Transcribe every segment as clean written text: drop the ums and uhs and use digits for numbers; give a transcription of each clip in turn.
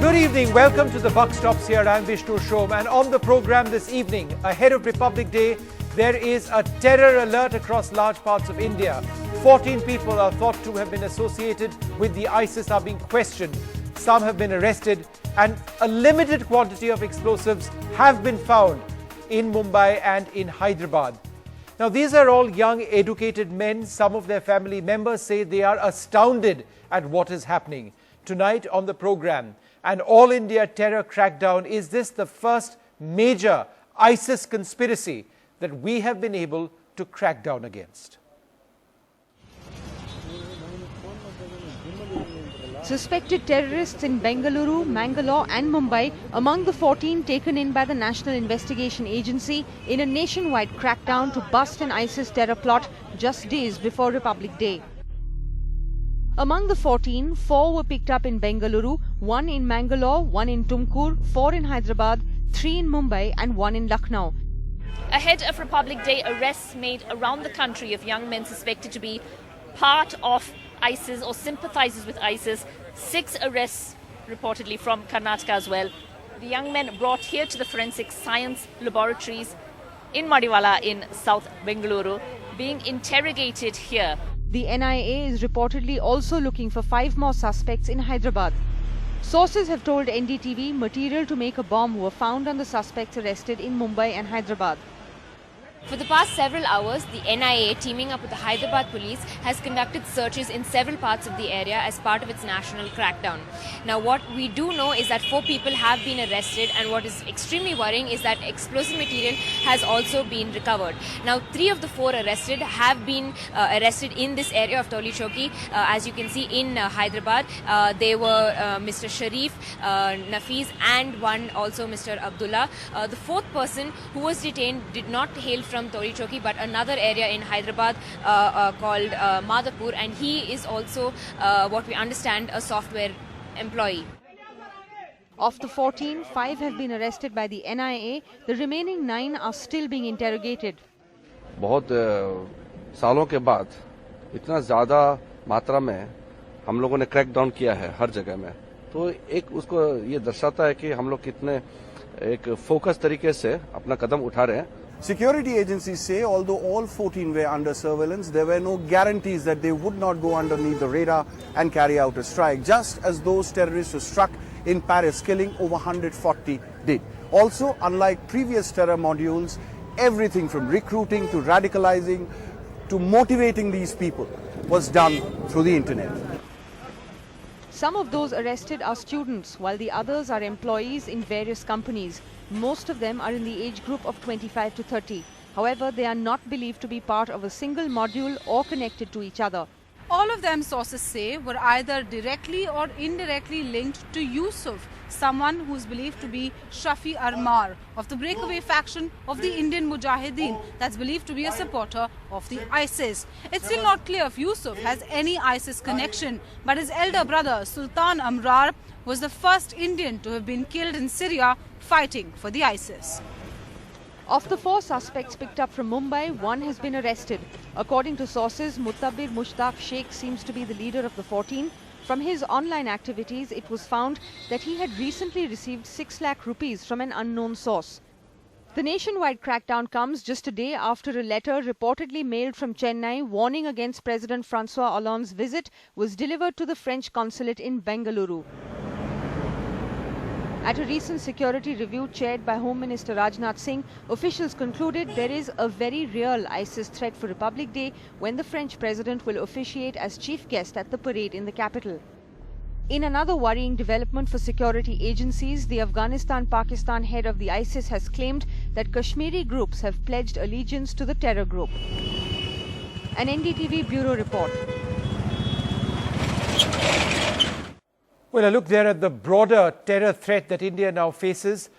Good evening. Welcome to the Buck Stops here. I'm Vishnu Shom, and on the program this evening, ahead of Republic Day, there is a terror alert across large parts of India. 14 people are thought to have been associated with the ISIS are being questioned. Some have been arrested, and a limited quantity of explosives have been found in Mumbai and in Hyderabad. Now, these are all young, educated men. Some of their family members say they are astounded at what is happening. Tonight on the program, an all-India terror crackdown. Is this the first major ISIS conspiracy that we have been able to crack down against? Suspected terrorists in Bengaluru, Mangalore and Mumbai among the 14 taken in by the National Investigation Agency in a nationwide crackdown to bust an ISIS terror plot just days before Republic Day. Among the 14, 4 were picked up in Bengaluru, 1 in Mangalore, 1 in Tumkur, 4 in Hyderabad, 3 in Mumbai and 1 in Lucknow. Ahead of Republic Day, arrests made around the country of young men suspected to be part of ISIS or sympathizers with ISIS. 6 arrests reportedly from Karnataka as well. The young men brought here to the forensic science laboratories in Madiwala in South Bengaluru, being interrogated here. The NIA is reportedly also looking for 5 more suspects in Hyderabad. Sources have told NDTV material to make a bomb were found on the suspects arrested in Mumbai and Hyderabad. For the past several hours, the NIA, teaming up with the Hyderabad police, has conducted searches in several parts of the area as part of its national crackdown. Now, what we do know is that 4 people have been arrested, and what is extremely worrying is that explosive material has also been recovered. Now, 3 of the 4 arrested have been arrested in this area of Toli Chowki. As you can see in Hyderabad, they were Mr. Sharif, Nafiz, and one also Mr. Abdullah. The 4th person who was detained did not hail from Tori Chowki, but another area in Hyderabad called Madhapur, and he is also, what we understand, a software employee. Of the 14, 5 have been arrested by the NIA. The remaining 9 are still being interrogated. बहुत सालों के बाद इतना ज़्यादा मात्रा में हम लोगों ने क्रैक डाउन किया है हर जगह में, तो एक उसको ये दर्शाता है कि हम लोग कितने एक फोकस तरीके से अपना कदम उठा रहे हैं. Security agencies say although all 14 were under surveillance, there were no guarantees that they would not go underneath the radar and carry out a strike, just as those terrorists who struck in Paris, killing over 140 did. Also, unlike previous terror modules, everything from recruiting to radicalizing to motivating these people was done through the internet. Some of those arrested are students, while the others are employees in various companies. Most of them are in the age group of 25 to 30. However, they are not believed to be part of a single module or connected to each other. All of them, sources say, were either directly or indirectly linked to Yusuf, someone who is believed to be Shafi Armar of the breakaway faction of the Indian Mujahideen that's believed to be a supporter of the ISIS. It's still not clear if Yusuf has any ISIS connection, but his elder brother Sultan Amrar was the first Indian to have been killed in Syria fighting for the ISIS. Of the 4 suspects picked up from Mumbai, 1 has been arrested. According to sources, Mutabir Mushtaq Sheikh seems to be the leader of the 14. From his online activities, it was found that he had recently received 6 lakh rupees from an unknown source. The nationwide crackdown comes just a day after a letter reportedly mailed from Chennai warning against President Francois Hollande's visit was delivered to the French consulate in Bengaluru. At a recent security review chaired by Home Minister Rajnath Singh, officials concluded there is a very real ISIS threat for Republic Day when the French president will officiate as chief guest at the parade in the capital. In another worrying development for security agencies, the Afghanistan-Pakistan head of the ISIS has claimed that Kashmiri groups have pledged allegiance to the terror group. An NDTV bureau report. Well, a look there at the broader terror threat that India now faces.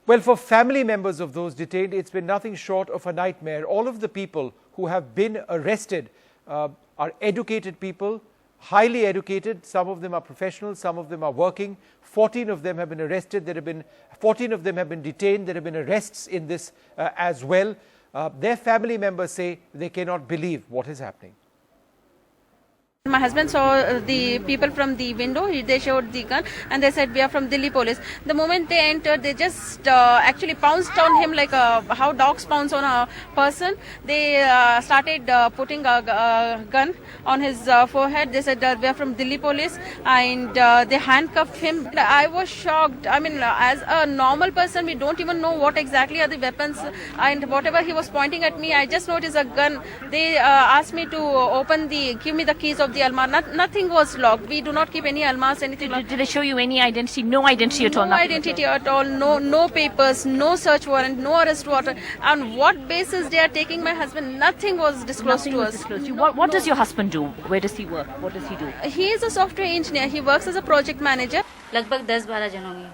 Well, for family members of those detained, it's been nothing short of a nightmare. All of the people who have been arrested are educated people, highly educated. Some of them are professionals, some of them are working. 14 of them have been arrested. 14 of them have been detained. There have been arrests in this as well. Their family members say they cannot believe what is happening. My husband saw the people from the window. They showed the gun and they said, we are from Delhi police. The moment they entered, they just actually pounced on him like how dogs pounce on a person. They started putting a gun on his forehead. They said, we are from Delhi police, and they handcuffed him. I was shocked. I mean, as a normal person, we don't even know what exactly are the weapons, and whatever he was pointing at me, I just noticed a gun. They asked me to give me the keys of the almar. Nothing was locked. We do not keep any almars, anything. Did they show you any identity? No identity at all? No identity at all. No papers, no search warrant, no arrest warrant. On what basis they are taking my husband? Nothing was disclosed to us. What does your husband do? Where does he work? What does he do? He is a software engineer. He works as a project manager. लगभग 10-12 जन होंगे.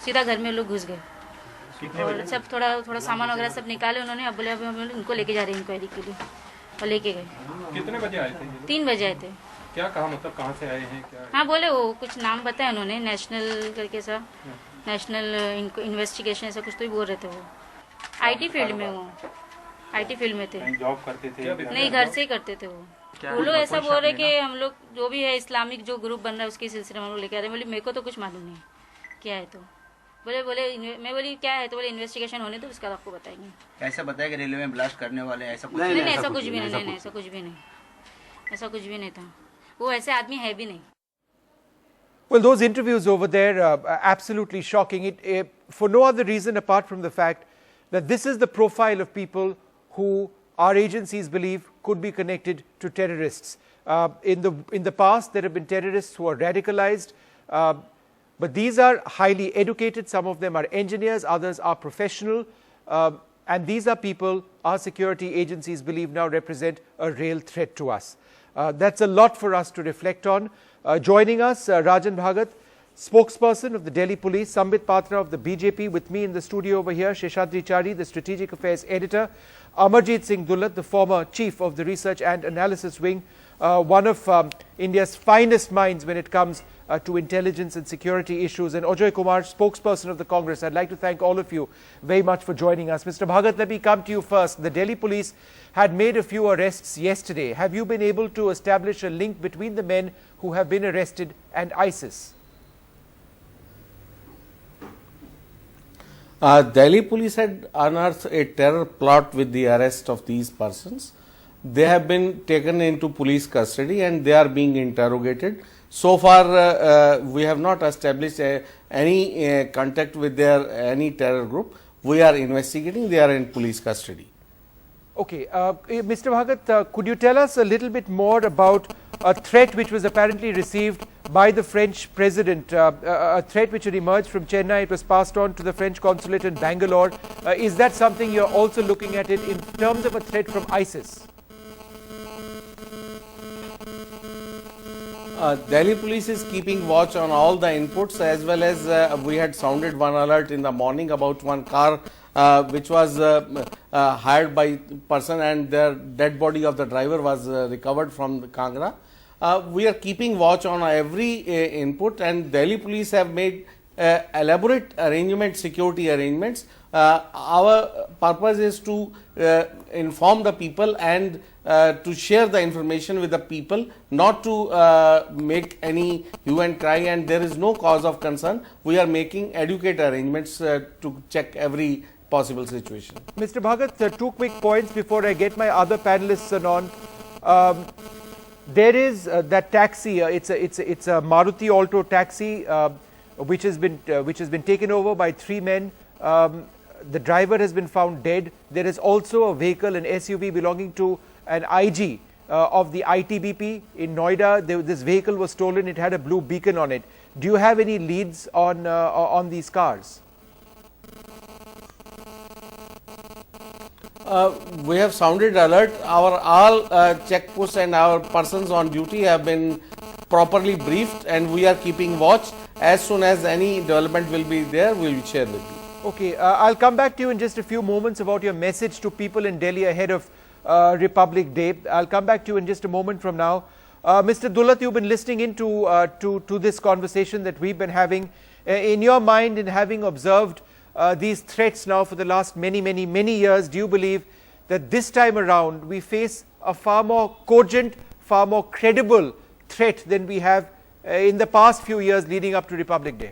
सीधा घर में लोग घुस गए और सब थोड़ा सामान वगैरह सब निकाले उन्होंने. अब बोले अब हम इनको लेके जा रहे हैं इंक्वायरी के लिए और लेके गए. कितने बजे आए थे? 3 बजे आए थे. क्या कहा, मतलब कहाँ से आए हैं क्या? हाँ बोले वो कुछ नाम बताया उन्होंने, नेशनल करके सा, नेशनल इन्वेस्टिगेशन ऐसा कुछ तो ही बोल रहे थे. वो आईटी फील्ड में, वो आईटी फील्ड में थे. जॉब करते थे? नहीं, घर से ही करते थे वो. वो लोग ऐसा बोल रहे कि हम लोग जो भी है इस्लामिक जो ग्रुप बन रहा है उसके सिलसिले में हम लोग लेके आ रहे हैं. बोले मेरे को तो कुछ मालूम नहीं क्या है. तो बोले मैं बोली क्या है, तो बोले इन्वेस्टिगेशन होने तो उसका आपको बताएंगे. ऐसा बताया कि रेलवे में ब्लास्ट करने वाले ऐसा कुछ नहीं, ऐसा कुछ भी नहीं, ऐसा कुछ भी नहीं, ऐसा कुछ भी नहीं था. वो ऐसे आदमी है भी नहीं. Well, those interviews over there are absolutely shocking. For no other reason apart from the fact that this is the profile of people who our agencies believe could be connected to terrorists. In the past, there have been terrorists who are radicalized, but these are highly educated. Some of them are engineers, others are professional, and these are people our security agencies believe now represent a real threat to us. That's a lot for us to reflect on. Joining us, Rajan Bhagat, spokesperson of the Delhi Police, Sambit Patra of the BJP, with me in the studio over here, Sheshadri Chari, the Strategic Affairs Editor, Amarjit Singh Dullat, the former Chief of the Research and Analysis Wing, one of India's finest minds when it comes to intelligence and security issues, and Ajoy Kumar, spokesperson of the Congress. I'd like to thank all of you very much for joining us. Mr. Bhagat, let me come to you first. The Delhi Police had made a few arrests yesterday. Have you been able to establish a link between the men who have been arrested and ISIS? Delhi police had unearthed a terror plot with the arrest of these persons. They have been taken into police custody and they are being interrogated. So far, we have not established any contact with any terror group. We are investigating. They are in police custody. Okay, Mr. Bhagat, could you tell us a little bit more about a threat which was apparently received by the French president, a threat which had emerged from Chennai? It was passed on to the French consulate in Bangalore. Is that something you're also looking at it in terms of a threat from ISIS? Delhi police is keeping watch on all the inputs, as well as we had sounded one alert in the morning about one car which was hired by person, and the dead body of the driver was recovered from the Kangra. We are keeping watch on every input, and Delhi police have made elaborate arrangements, security arrangements. Our purpose is to inform the people and to share the information with the people, not to make any hue and cry, and there is no cause of concern. We are making adequate arrangements to check every possible situation. Mr. Bhagat, 2 quick points before I get my other panelists on. There is that taxi. It's a Maruti Alto taxi which has been taken over by 3 men. The driver has been found dead. There is also a vehicle, an SUV belonging to an IG of the ITBP in Noida. This vehicle was stolen. It had a blue beacon on it. Do you have any leads on these cars? We have sounded alert. Our all checkposts and our persons on duty have been properly briefed, and we are keeping watch. As soon as any development will be there, we will share with you. Okay, I'll come back to you in just a few moments about your message to people in Delhi ahead of Republic Day. I'll come back to you in just a moment from now. Mr. Dullat, you've been listening into to this conversation that we've been having. In your mind, in having observed these threats now for the last many years, do you believe that this time around we face a far more cogent, far more credible threat than we have in the past few years leading up to Republic Day?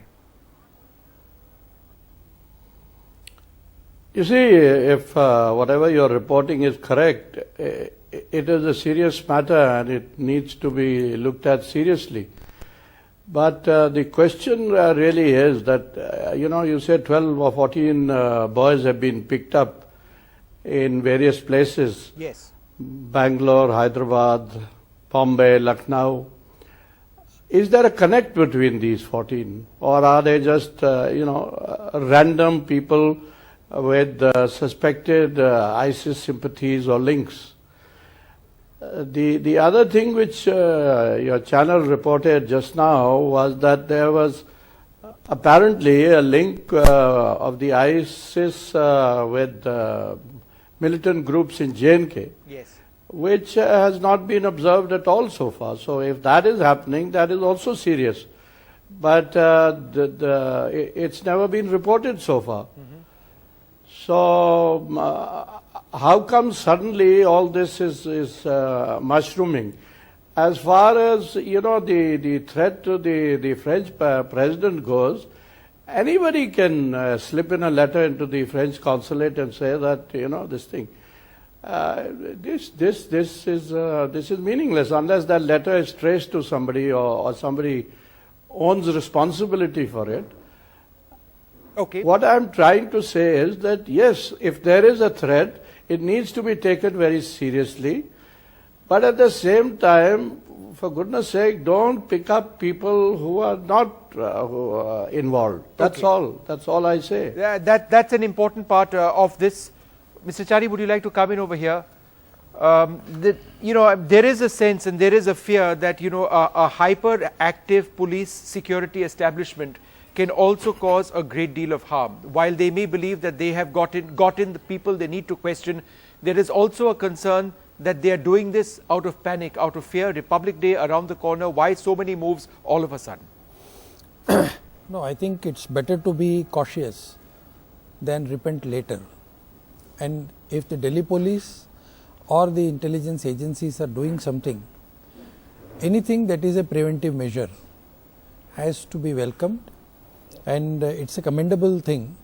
You see, if whatever you're reporting is correct, it is a serious matter and it needs to be looked at seriously. But the question really is that, you said 12 or 14 boys have been picked up in various places. Yes. Bangalore, Hyderabad, Bombay, Lucknow. Is there a connect between these 14? Or are they just, random people with suspected ISIS sympathies or links? The other thing which your channel reported just now was that there was apparently a link of the ISIS with militant groups in J&K, yes, which has not been observed at all so far. So if that is happening, that is also serious. But it's never been reported so far. So how come suddenly all this is mushrooming? As far as, the threat to the French president goes, anybody can slip in a letter into the French consulate and say that, this thing. This is meaningless unless that letter is traced to somebody or somebody owns responsibility for it. Okay. What I'm trying to say is that yes, if there is a threat, it needs to be taken very seriously. But at the same time, for goodness sake, don't pick up people who are not involved. That's Okay. all. That's all I say. That's an important part of this. Mr. Chari, would you like to come in over here? There is a sense and there is a fear that, a hyperactive police security establishment can also cause a great deal of harm. While they may believe that they have gotten the people they need to question, there is also a concern that they are doing this out of panic, out of fear. Republic Day around the corner. Why so many moves all of a sudden? No, I think it's better to be cautious than repent later. And if the Delhi police or the intelligence agencies are doing something, anything that is a preventive measure has to be welcomed. And it's a commendable thing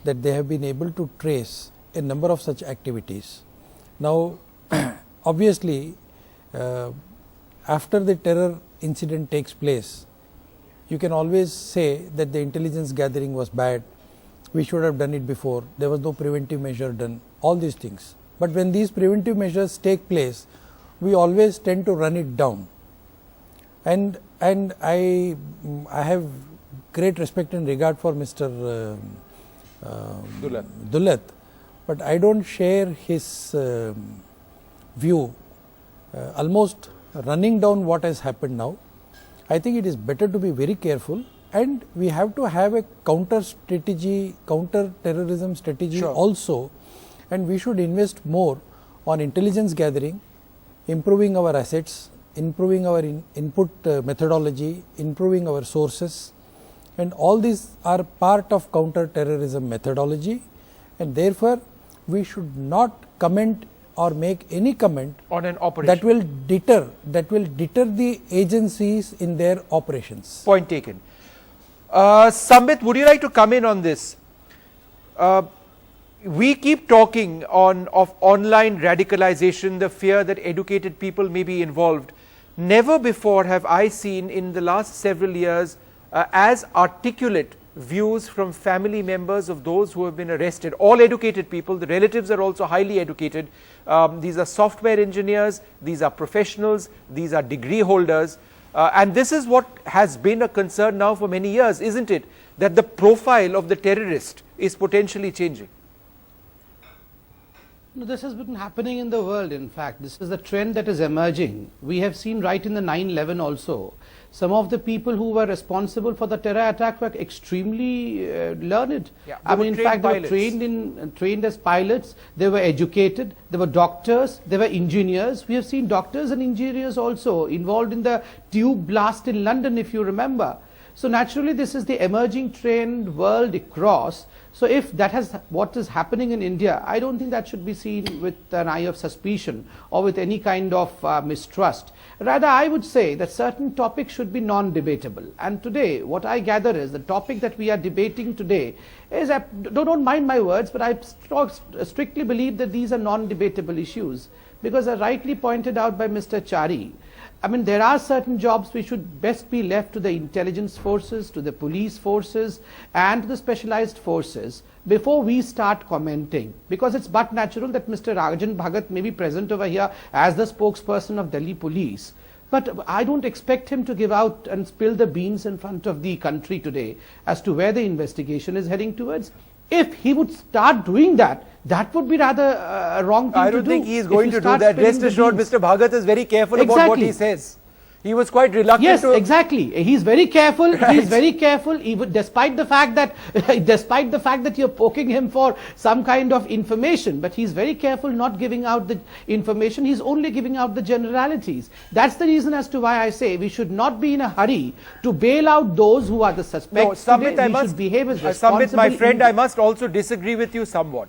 that they have been able to trace a number of such activities. Now, obviously, after the terror incident takes place, you can always say that the intelligence gathering was bad, we should have done it before, there was no preventive measure done, all these things. But when these preventive measures take place, we always tend to run it down. And I have great respect and regard for Mr. Dulat, but I don't share his view, almost running down what has happened now. I think it is better to be very careful, and we have to have a counter strategy, counter terrorism strategy also, and we should invest more on intelligence gathering, improving our assets, improving our input methodology, improving our sources, and all these are part of counter terrorism methodology, and therefore we should not comment or make any comment on an operation that will deter the agencies in their operations. Point taken. Sambit, would you like to come in on this? We keep talking of online radicalization, the fear that educated people may be involved. Never before have I seen in the last several years as articulate views from family members of those who have been arrested. All educated people, the relatives are also highly educated. These are software engineers, these are professionals, these are degree holders. And this is what has been a concern now for many years, isn't it? That the profile of the terrorist is potentially changing. No, this has been happening in the world, in fact. This is the trend that is emerging. We have seen right in the 9/11 also. Some of the people who were responsible for the terror attack were extremely learned. Yeah, I mean, in fact, they were trained as pilots, they were educated, they were doctors, they were engineers. We have seen doctors and engineers also involved in the tube blast in London, if you remember. So naturally, this is the emerging trend world across. So if that has what is happening in India, I don't think that should be seen with an eye of suspicion or with any kind of mistrust. Rather, I would say that certain topics should be non-debatable. And today, what I gather is the topic that we are debating today is, don't mind my words, but I strictly believe that these are non-debatable issues. Because as rightly pointed out by Mr. Chari, I mean, there are certain jobs which should best be left to the intelligence forces, to the police forces, and to the specialized forces before we start commenting. Because it's but natural that Mr. Rajan Bhagat may be present over here as the spokesperson of Delhi police. But I don't expect him to give out and spill the beans in front of the country today as to where the investigation is heading towards. If he would start doing that, that would be rather a wrong thing to do. I don't think he is going to do that. Rest assured, Mr. Bhagat is very careful about what he says. He was quite reluctant yes, to... exactly. He's very careful. Right. He's very careful, even despite the fact that you're poking him for some kind of information. But he's very careful not giving out the information. He's only giving out the generalities. That's the reason as to why I say we should not be in a hurry to bail out those who are the suspects. No, Sambit, we should behave as responsible. Sambit, my friend, I must also disagree with you somewhat.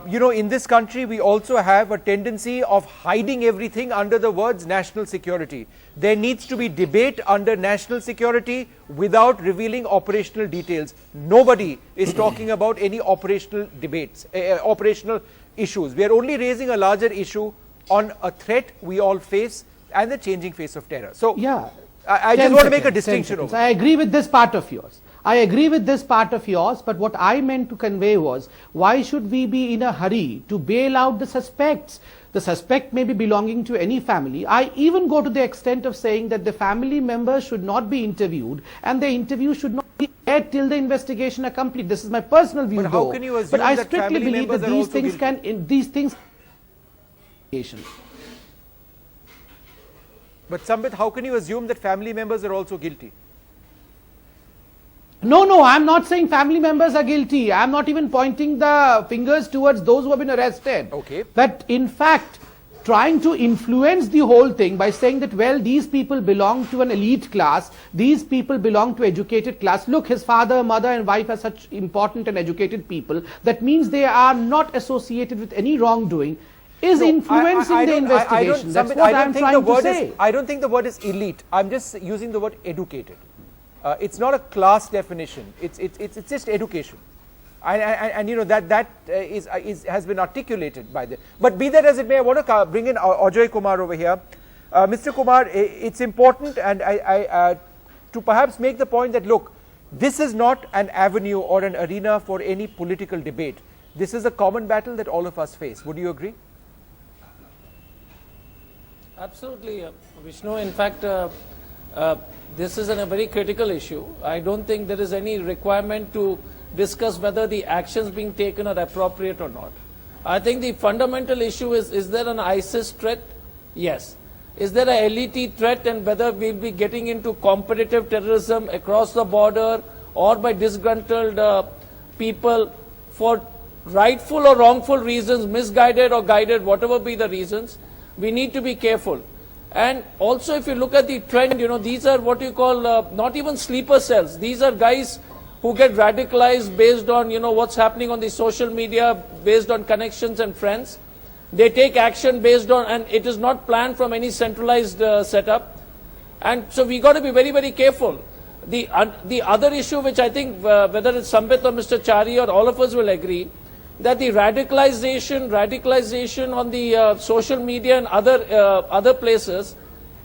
You know, in this country, we also have a tendency of hiding everything under the words national security. There needs to be debate under national security without revealing operational details. Nobody is talking about any operational debates, operational issues. We are only raising a larger issue on a threat we all face and the changing face of terror. So, yeah, I just want to make a distinction over. I agree with this part of yours. But what I meant to convey was, why should we be in a hurry to bail out the suspects? The suspect may be belonging to any family. I even go to the extent of saying that the family members should not be interviewed and the interview should not be aired till the investigation are complete. This is my personal view. But how can you assume but I that strictly family believe that members these things But Sambit, how can you assume that family members are also guilty? No, I'm not saying family members are guilty. I'm not even pointing the fingers towards those who have been arrested. Okay. But in fact, trying to influence the whole thing by saying that, well, these people belong to an elite class, these people belong to educated class. Look, his father, mother and wife are such important and educated people. That means they are not associated with any wrongdoing. Is influencing the investigation. That's what I'm trying to say. I don't think the word is elite. I'm just using the word educated. It's not a class definition. It's just education, and you know that has been articulated by the. But be that as it may, I want to bring in Ajay Kumar over here. Mr. Kumar, it's important, and I to perhaps make the point that look, this is not an avenue or an arena for any political debate. This is a common battle that all of us face. Would you agree? Absolutely, Vishnu. In fact, this is a very critical issue. I don't think there is any requirement to discuss whether the actions being taken are appropriate or not. I think the fundamental issue is there an ISIS threat? Yes. Is there a LET threat, and whether we'll be getting into competitive terrorism across the border or by disgruntled people for rightful or wrongful reasons, misguided or guided, whatever be the reasons, we need to be careful. And also, if you look at the trend, you know, these are what you call not even sleeper cells. These are guys who get radicalized based on, you know, what's happening on the social media, based on connections and friends. They take action based on, and it is not planned from any centralized setup. And so we got to be very, very careful. The other issue, which I think whether it's Sambit or Mr. Chari or all of us will agree, that the radicalization on the social media and other places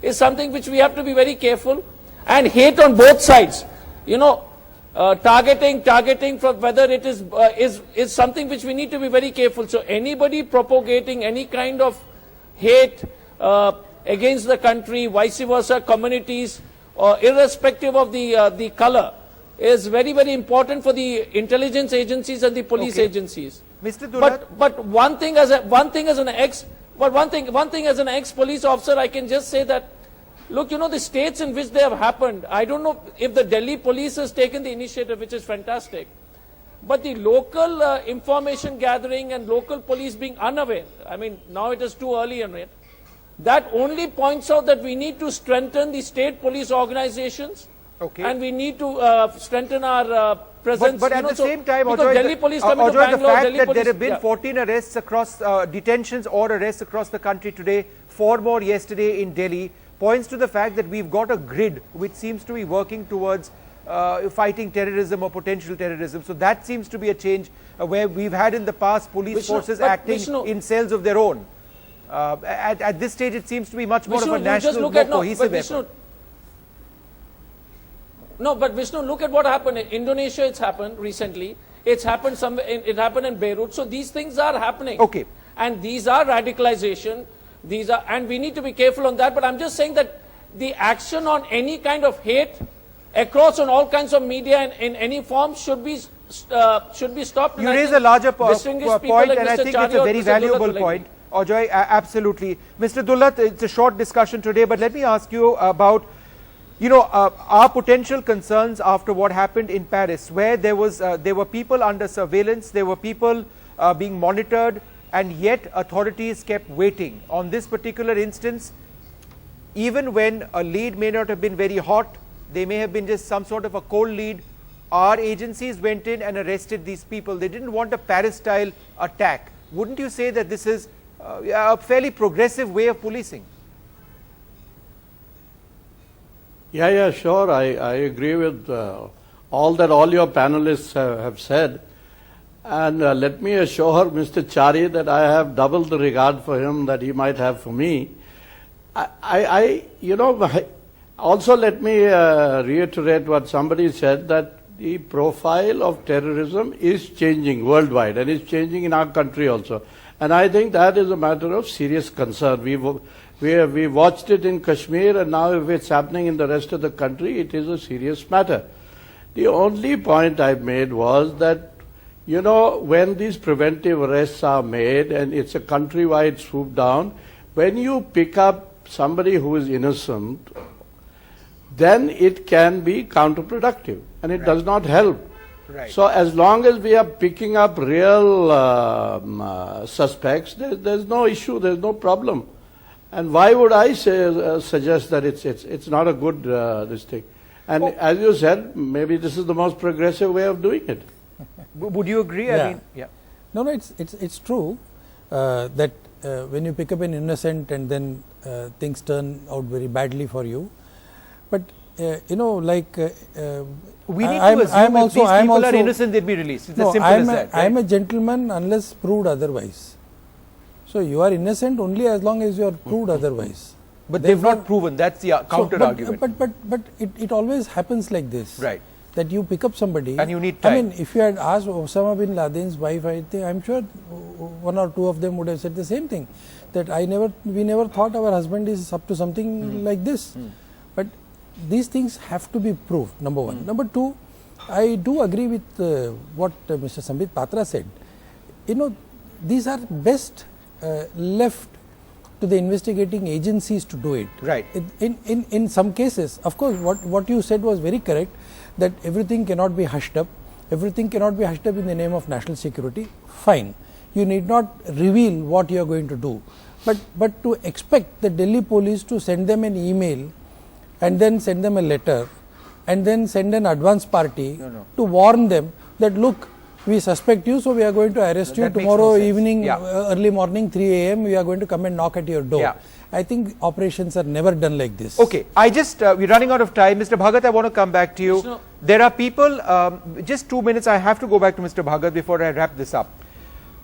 is something which we have to be very careful, and hate on both sides, you know, targeting from whether it is something which we need to be very careful. So anybody propagating any kind of hate against the country, vice versa, communities, irrespective of the color, is very, very important for the intelligence agencies and the police agencies. Mr. Dulat, but one thing as an ex police officer, I can just say that, look, you know, the states in which they have happened, I don't know if the Delhi police has taken the initiative, which is fantastic, but the local information gathering and local police being unaware, I mean, now it is too early in it, that only points out that we need to strengthen the state police organizations Okay. And we need to strengthen our presence. But at the same time, because Delhi police coming to Ajoy, the Bangalore, fact Delhi that police, there have been 14 arrests across, detentions or arrests across the country today, 4 more yesterday in Delhi, points to the fact that we've got a grid which seems to be working towards fighting terrorism or potential terrorism. So that seems to be a change where we've had in the past police forces acting in cells of their own. At this stage, it seems to be much more of a national, more cohesive effort. No, but Vishnu, look at what happened in Indonesia. It's happened recently. It's happened somewhere. It happened in Beirut. So these things are happening. Okay. And these are radicalization. These are, and we need to be careful on that. But I'm just saying that the action on any kind of hate across on all kinds of media and in any form should be stopped. You raise a larger point, and I think it's a very valuable point. Ajoy, absolutely. Mr. Dullat, it's a short discussion today, but let me ask you about, our potential concerns after what happened in Paris, where there were people under surveillance, there were people being monitored, and yet authorities kept waiting. On this particular instance, even when a lead may not have been very hot, they may have been just some sort of a cold lead, our agencies went in and arrested these people. They didn't want a Paris-style attack. Wouldn't you say that this is a fairly progressive way of policing? Yeah, sure. I agree with all that all your panelists have said. And let me assure Mr. Chari that I have double the regard for him that he might have for me. Also let me reiterate what somebody said, that the profile of terrorism is changing worldwide and is changing in our country also. And I think that is a matter of serious concern. We watched it in Kashmir, and now if it's happening in the rest of the country, it is a serious matter. The only point I made was that, when these preventive arrests are made and it's a countrywide swoop down, when you pick up somebody who is innocent, then it can be counterproductive and it does not help. Right. So as long as we are picking up real suspects, there's no issue, there's no problem. And why would I suggest that it's not a good this thing? And as you said, maybe this is the most progressive way of doing it. Would you agree? Yeah. I mean, yeah. No, it's true that when you pick up an innocent and then things turn out very badly for you. But we need to assume if these people are innocent, they'll be released. It's as simple as that. I am a gentleman unless proved otherwise. So you are innocent only as long as you are proved otherwise. But they've not proven. That's the counter argument. But it always happens like this. Right. That you pick up somebody. And you need time. I mean, if you had asked Osama bin Laden's wife, I'm sure one or two of them would have said the same thing. That we never thought our husband is up to something like this. But these things have to be proved, number one. Number two, I do agree with what Mr. Sambit Patra said. These are best left to the investigating agencies to do it. Right. In some cases, of course, what you said was very correct, that everything cannot be hushed up. Everything cannot be hushed up in the name of national security. Fine. You need not reveal what you are going to do. But to expect the Delhi police to send them an email and then send them a letter and then send an advance party to warn them that, look, we suspect you, so we are going to arrest you tomorrow evening, early morning, 3 a.m. We are going to come and knock at your door. Yeah. I think operations are never done like this. Okay, we're running out of time. Mr. Bhagat, I want to come back to you. There are people, just 2 minutes, I have to go back to Mr. Bhagat before I wrap this up.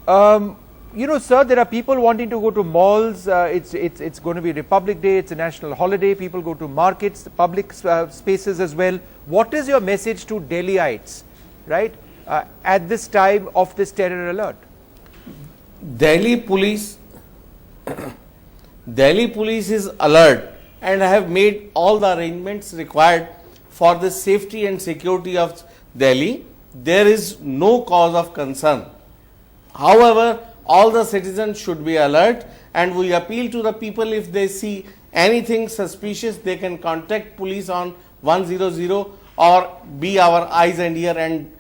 Sir, there are people wanting to go to malls. It's going to be Republic Day. It's a national holiday. People go to markets, public spaces as well. What is your message to Delhiites, right, at this time of this terror alert? Delhi police is alert and have made all the arrangements required for the safety and security of Delhi. There is no cause of concern. However, all the citizens should be alert, and we appeal to the people, if they see anything suspicious, they can contact police on 100 or be our eyes and ear and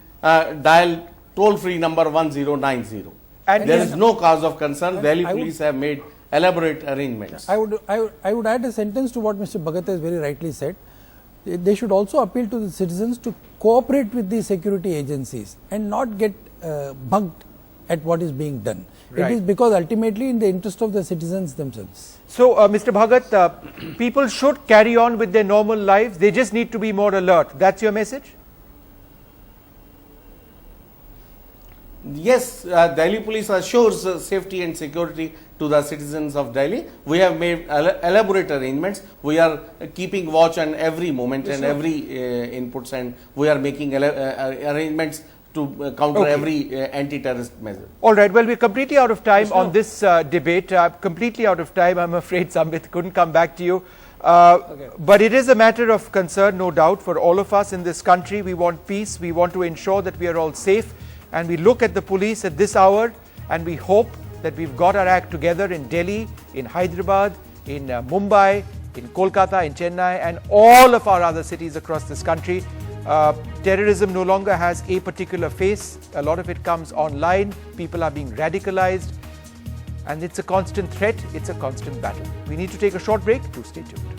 dial toll-free number 1090. And there is no cause of concern. Delhi police have made elaborate arrangements. I would add a sentence to what Mr. Bhagat has very rightly said. they should also appeal to the citizens to cooperate with the security agencies and not get bugged at what is being done. Right. It is because ultimately in the interest of the citizens themselves. So, Mr. Bhagat, people should carry on with their normal lives. They just need to be more alert. That's your message? Yes, Delhi police assures safety and security to the citizens of Delhi. We have made elaborate arrangements. We are keeping watch on every moment and every inputs, and we are making arrangements to counter every anti-terrorist measure. All right. Well, we're completely out of time on this debate. Completely out of time. I'm afraid Sambit couldn't come back to you. But it is a matter of concern, no doubt, for all of us in this country. We want peace. We want to ensure that we are all safe. And we look at the police at this hour and we hope that we've got our act together in Delhi, in Hyderabad, in Mumbai, in Kolkata, in Chennai, and all of our other cities across this country. Terrorism no longer has a particular face. A lot of it comes online. People are being radicalized. And it's a constant threat. It's a constant battle. We need to take a short break. Do stay tuned.